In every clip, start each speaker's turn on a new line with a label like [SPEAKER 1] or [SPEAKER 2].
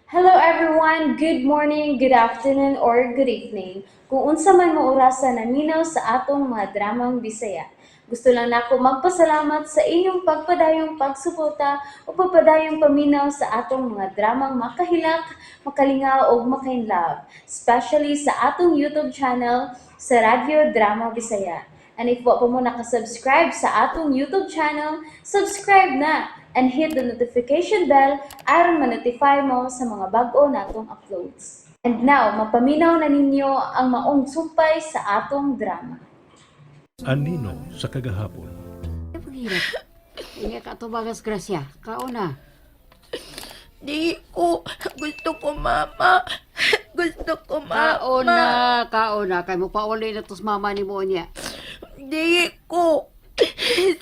[SPEAKER 1] Hello everyone, good morning, good afternoon, or good evening. Kung unsa man mo orasan naminaw sa atong mga dramang Bisaya. Gusto lang nako magpasalamat sa inyong pagpadayong pagsuporta o pagpadayong paminaw sa atong mga dramang makahilak, makalingaw o makainlove, especially sa atong YouTube channel sa Radyo Drama Bisaya. And if wa pa mo nakasubscribe sa atong YouTube channel, subscribe na and hit the notification bell aron ma-notify mo sa mga bag-o natong uploads. And now, mapaminaw na ninyo ang maong sumpay sa atong drama.
[SPEAKER 2] Anino sa kagahapon.
[SPEAKER 3] Paghirap. Ingat ka to bagas grasya. Kauna.
[SPEAKER 4] Di ko. Gusto ko, mama. Gusto ko, mama.
[SPEAKER 3] Kauna. Kay mo pauli na tos mama ni mo niya.
[SPEAKER 4] Di ko.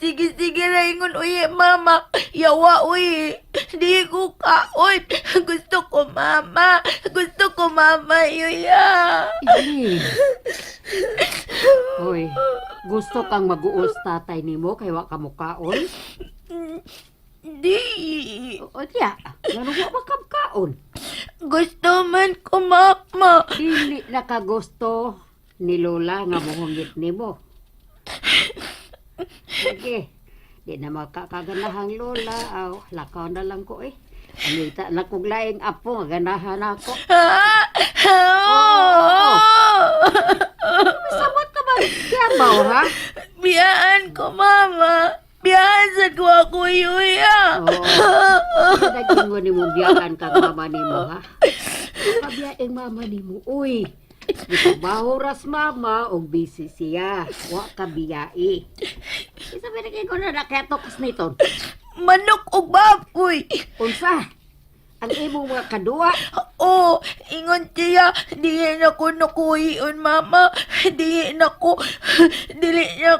[SPEAKER 4] Sige, raingon, uy, mama. Yawa, uy. Di ko ka, uy. Gusto ko, mama. Gusto ko, mama, yuya.
[SPEAKER 3] Hindi. Hoy, gusto kang mag-uos tatay ni mo kay wa ka mo kaon?
[SPEAKER 4] Di.
[SPEAKER 3] O diya, ganun wa ba kam kaon?
[SPEAKER 4] Gusto man ko, mama.
[SPEAKER 3] Dili na ka gusto ni Lola nga muhungit ni mo. Sige, di na makakaganahang Lola. Aw, lakaw na lang ko eh. Anita na kong laing apo, ganahan ako. Sabot ka ba? Kiyabaw, ha?
[SPEAKER 4] Biyaan ko, mama. Biyaan sa kuha ko, yuya.
[SPEAKER 3] Oo. Naging mo ni mo biyakan kang mama ni mo, ha? Kabiyaing mama ni mo, uy. Ito bahuras mama o busy siya. Wa kabiyai. Isa pinagay ko na naketokas nito.
[SPEAKER 4] Manok o baboy.
[SPEAKER 3] Unsa? Ang imo mga kadua.
[SPEAKER 4] Oh, ingon tiya, diyan ako nakuhion, mama. Dili na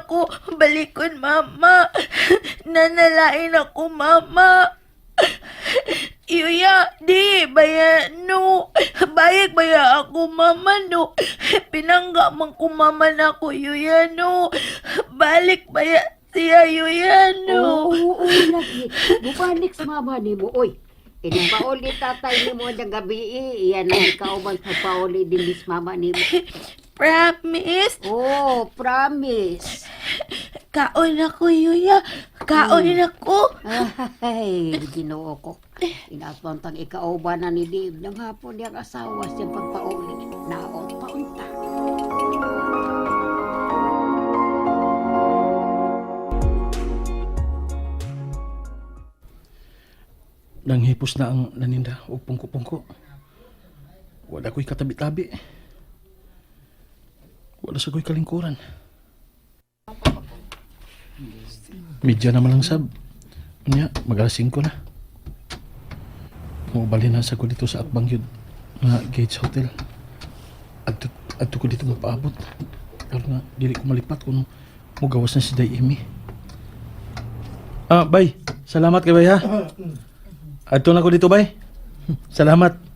[SPEAKER 4] ko balikon, mama. Nanalain ako, mama. Yuya, di, no. Bayag baya ako, mama, no. Pinangga man ko, mama, na ko, yuya, no. Balik baya siya, yuya, no.
[SPEAKER 3] Oo, lagi. Bubalik sa mama ni mo, uy. Pauli tatay ni mo ng gabi, iyan na ikaw man sa pauli din mis mama ni mo.
[SPEAKER 4] Promise?
[SPEAKER 3] Oh, promise.
[SPEAKER 4] Kaon ako, yuya. Kaon ako.
[SPEAKER 3] Ay, ginoo ko. Inatwantang ikauban na ni Dave ng hapon niyang asawa siyang pagpauli. Naon paunta.
[SPEAKER 2] Nanghipos na ang naninda o pungko-pungko. Wala ko'y katabi-tabi. Wala sa ko'y kalingkuran. Medya naman lang sab. Nya, mag-alasing ko na. Mubali na sa ko dito sa Akbang yun. Nga Gates Hotel. Adto ko dito mapaabot. Pero nga, dili ko malipat kung mugawas na si Day-Imi. Bay. Salamat kay Bay, ha? Adto na ko dito, Bay. Salamat.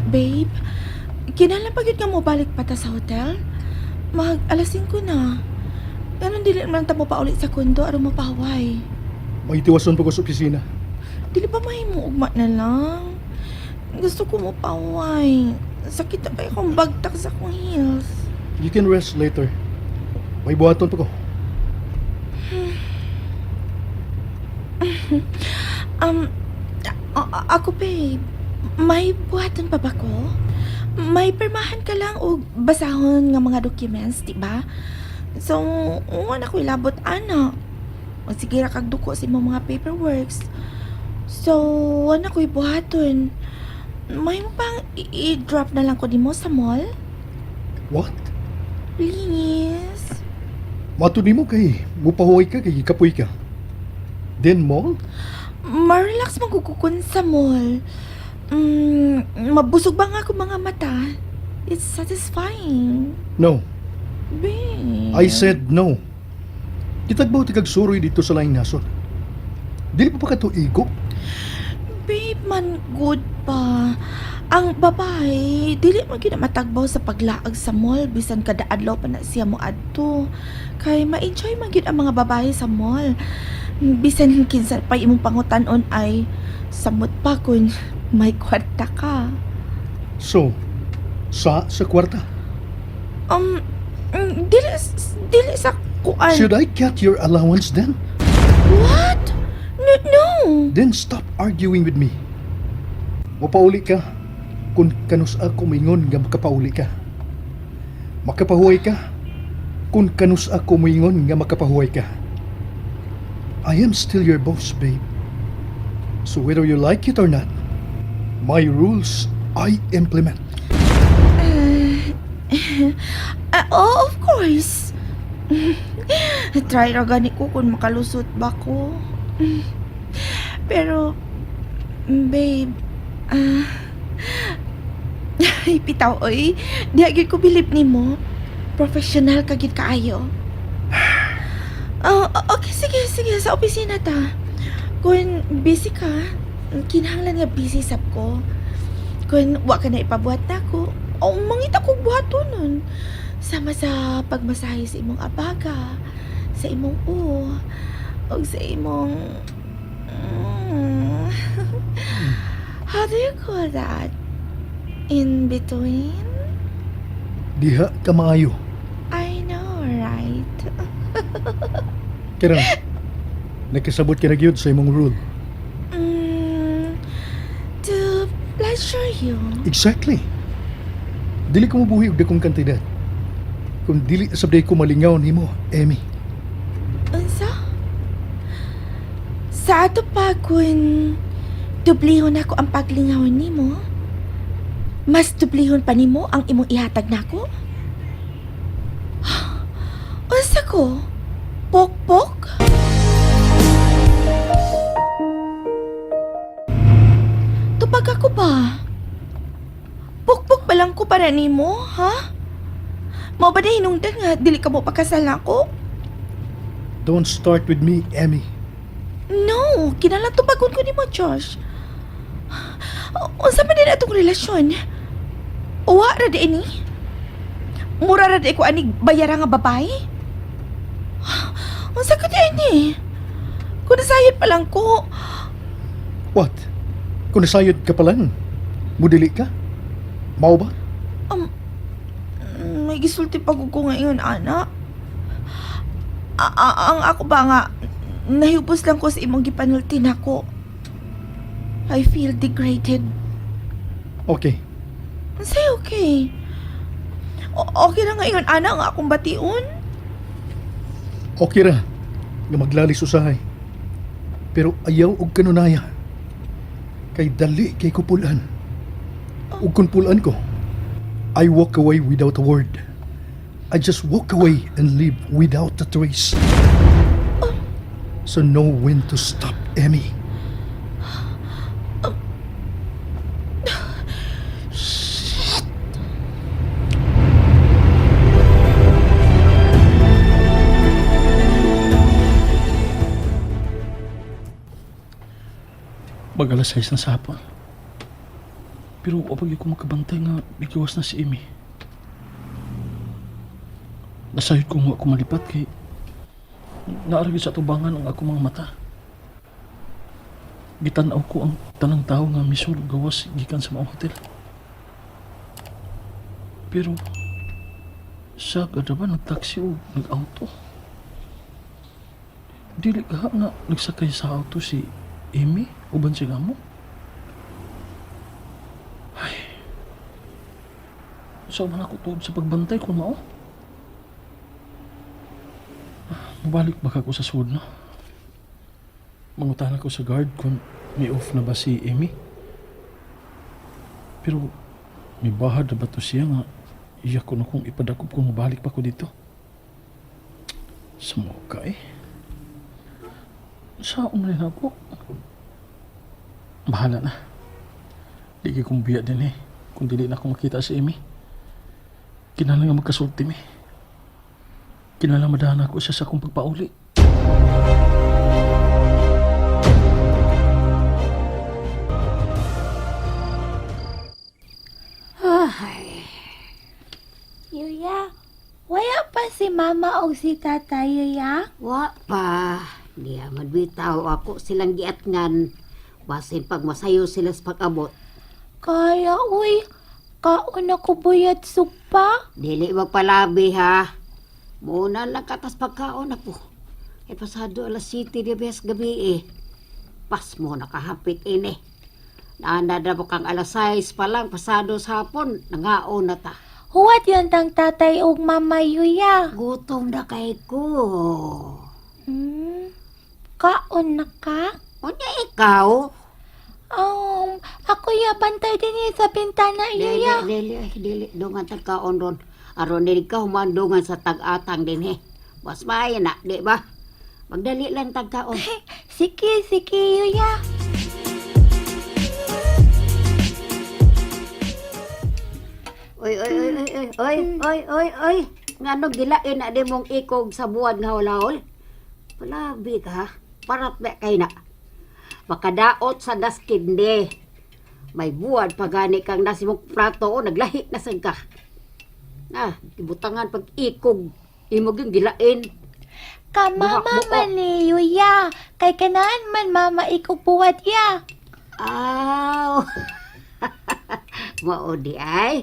[SPEAKER 5] Babe, kinala pagit nga mo balik pa ta sa hotel? Mag alas 5 na. Ganun dili man ta mo pa ulit sa kondo aron mo pahaway.
[SPEAKER 6] May tiwason po ko sa opisina.
[SPEAKER 5] Dili pa mahimo ugma na lang. Gusto ko mo pahaway. Sakit na kaya kong bagtak sa akong heels.
[SPEAKER 6] You can rest later. May buhaton pa ko.
[SPEAKER 5] Ako babe, may buhatan pa ba ko? May permahan ka lang o basahon nga mga documents, di ba? So, wala ko ilabot ana. O sige ra kag duko sa imong mga paperworks. So, wala ko ibuhaton. May mo pang i-drop na lang ko di mo sa mall?
[SPEAKER 6] What?
[SPEAKER 5] Please.
[SPEAKER 6] Matuni mo kay mupahuay ka kay kapoy ka. Then mall?
[SPEAKER 5] Ma-relax magkukukun sa mall. Mabusog ba nga ako mga mata? It's satisfying.
[SPEAKER 6] No.
[SPEAKER 5] Babe.
[SPEAKER 6] I said no. Kitagbaw ti kag suroy dito sa laing nasod. Dili pa ka to igo?
[SPEAKER 5] Babe man, good pa. Ang babae, dili man gyud na matagbaw sa paglaag sa mall bisan kada adlaw pa na siya mo adto. Kay ma-enjoy man gyud ang mga babae sa mall. Bisan kinsa pa imong pangutan-on ay samot pa kun may kwarta ka.
[SPEAKER 6] So, sa kwarta.
[SPEAKER 5] Dili sa kuan.
[SPEAKER 6] Should I cut your allowance then?
[SPEAKER 5] What? No.
[SPEAKER 6] Then stop arguing with me. Mapauli ka kung kanus ako mingon nga makapauli ka. Makapahuway ka kung kanus ako mingon nga makapahuway ka. I am still your boss, babe. So whether you like it or not, my rules I implement.
[SPEAKER 5] Of course. Try ra gani ko kung makalusot ba ko. Pero, babe, pitaw, oy. Di agad ko bilib ni mo. Professional ka gid kaayo. Okay, sige. Sa opisina ta. Kung busy ka, kinahanglan nga busy sab ko. Kung wa ka na ipabuhat na ko, mangita ko buhato nun. Sama sa pagmasahe sa imong abaga, sa imong o sa imong... How do you call that? In between?
[SPEAKER 6] Diha ka maayo.
[SPEAKER 5] I know, right?
[SPEAKER 6] Kaya nakasabot ka na gyud sa imong rule.
[SPEAKER 5] To pleasure you.
[SPEAKER 6] Exactly. Dili ko mabuhi og dakong kantidad. Kung dili sabday ko malingaw nimo, Emmy.
[SPEAKER 5] Unsa? Sa ato pa kung dublihon ako ang paglingawan nimo, mas dublihon pa nimo ang imong ihatag nako? Unsa ko? Pok-pok? Tupag ako ba? Pok-pok ba lang ko para nimo, ha? Mao ba na hinungdan nga dili ka mo pakasal nako?
[SPEAKER 6] Don't start with me, Emmy.
[SPEAKER 5] No, kinalang tubagon ko ni mo, Josh. Unsa man din atong relasyon? Uwa ra di ini? Mura ra di ko anig bayara nga babae? Unsa ka di ini? Kung nasayod pa lang ko,
[SPEAKER 6] What? Kung nasayod ka pa lang, mudili ka? Mao ba?
[SPEAKER 5] may gisulti pag ko ngayon, ana. Ang ako ba nga, nahubos lang ko sa imong gipanulti nako. I feel degraded.
[SPEAKER 6] Okay.
[SPEAKER 5] Say okay. Okay na ngayon, ana, ang akong bation.
[SPEAKER 6] Okay ra. Nga maglalis usahay. Pero ayaw og kanunaya. Kay dali kay kupulan. Ug kung pulan ko, I walk away without a word. I just walk away and leave without a trace. So know when to stop, Emmy.
[SPEAKER 2] Mag-alas 6 na sa hapon. Pero kapag ko makabantay nga, bigawas na si Amy. Nasayod ko nga ako malipat kay naaragid sa tubangan ang ako mga mata. Gitanaw ko ang tanang tao nga misur gawas gikan sa mga hotel. Pero siya kada ba nagtaksi o nag-auto? Dili ka nga nagsakay sa auto si Amy uban siya nga mo? Ay, saan man ako tuod sa pagbantay kung mao? Mabalik baka ko sa sud na. Mangutan ako sa guard kung may off na ba si Amy. Pero may bahad na ba to siya nga iya ko na kung ipadakop kung mabalik pa ko dito. Samoka eh. Saan rin ako? Bahala na. Di kong biya din eh. Kung dili na ako makita si Amy. Kinalang nga magkasulti mi. Kinalang madahan ako siya sa akong pagpauli.
[SPEAKER 5] Yuya. Waya pa si mama o si tata, Yuya?
[SPEAKER 3] Wa pa. Diya madbitaw ako silang giatngan. Basin pag masayo sila sa pag-abot.
[SPEAKER 5] Kaya, uy. Kaon ako buyat supa.
[SPEAKER 3] Dili magpalabi ha. Muna lang katas pagkaon ako. E pasado alas 7 di bes gabi eh. Pas mo nakahapit ini. Naanada mo kang alas 6 pa lang pasado sa hapon. Nangaon na ta.
[SPEAKER 5] Huwat yun tang tatay o mama, Yuya.
[SPEAKER 3] Gutom na kay ko.
[SPEAKER 5] Kaon na ka?
[SPEAKER 3] Unya ikaw?
[SPEAKER 5] Ako ya bantay din sa bintana, Yuya.
[SPEAKER 3] Dili. Dungan tagkaon ron. Aron din ka humandungan sa tag-atang din he. Mas maya na, di ba? Magdali lang tagkaon.
[SPEAKER 5] Sige, Yuya.
[SPEAKER 3] Oy. Ngano gilain na di mong ikog sa buwan nga hulahol? Palabi ka, parat ba kay na? Makadaot sa daskinde. May buwan pagani kang nasimong prato o naglahi na sang ka. Ibutangan pag ikog. Imog yung gilain.
[SPEAKER 5] Mama
[SPEAKER 3] Buhak-buhak.
[SPEAKER 5] man ni Yuya. Kay kanaan man mama ikupuwat ya.
[SPEAKER 3] Aw! Mao di ay.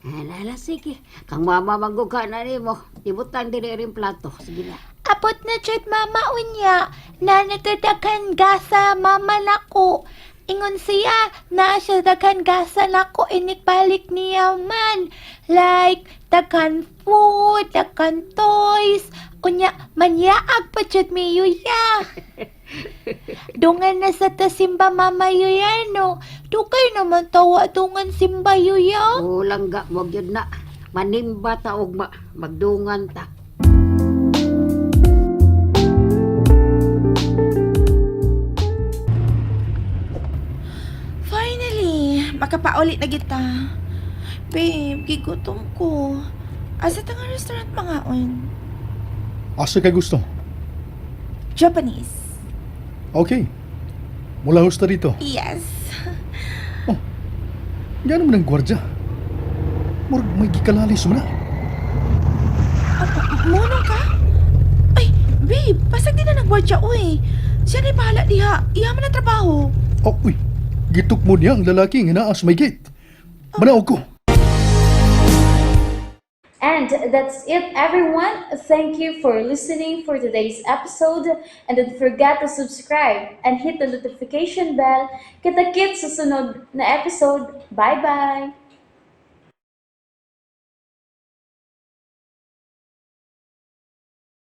[SPEAKER 3] Alala, sige. Kang mama magguga na rin mo. Ibutang din rin plato. Sige na.
[SPEAKER 5] Apot na jud mama unya. Na natadakan gasa mama nako. Ingon siya na siya daghan gasa nako inikbalik niya man. Like daghan food, daghan toys. Unya manyaag pa jud mi Yuya. Dungan na sa tasimba mama Yuya no. Dugay naman tawa dungan simba Yuya.
[SPEAKER 3] Ulang ga mo gyud na. Manimba ta og magdungan ta.
[SPEAKER 5] Finally, makapaulit na kita. Babe, gigutom ko. Asa tanga restaurant mga on?
[SPEAKER 6] Asa ka gusto?
[SPEAKER 5] Japanese.
[SPEAKER 6] Okay. Mula hosta dito.
[SPEAKER 5] Yes.
[SPEAKER 6] Yan naman ang gwardya. Murag may gikalalis mo na.
[SPEAKER 5] Munong ka? Ay, babe, pasag din na nagwardya, uy. Siya na'y bahala diha. Iya man ang trabaho.
[SPEAKER 6] Oh, uy. Gituk mo niya ang lalaki nga naas may gate. Manaog ko.
[SPEAKER 1] And that's it, everyone. Thank you for listening for today's episode. And don't forget to subscribe and hit the notification bell. Kita-kits sa sunod na episode. Bye-bye!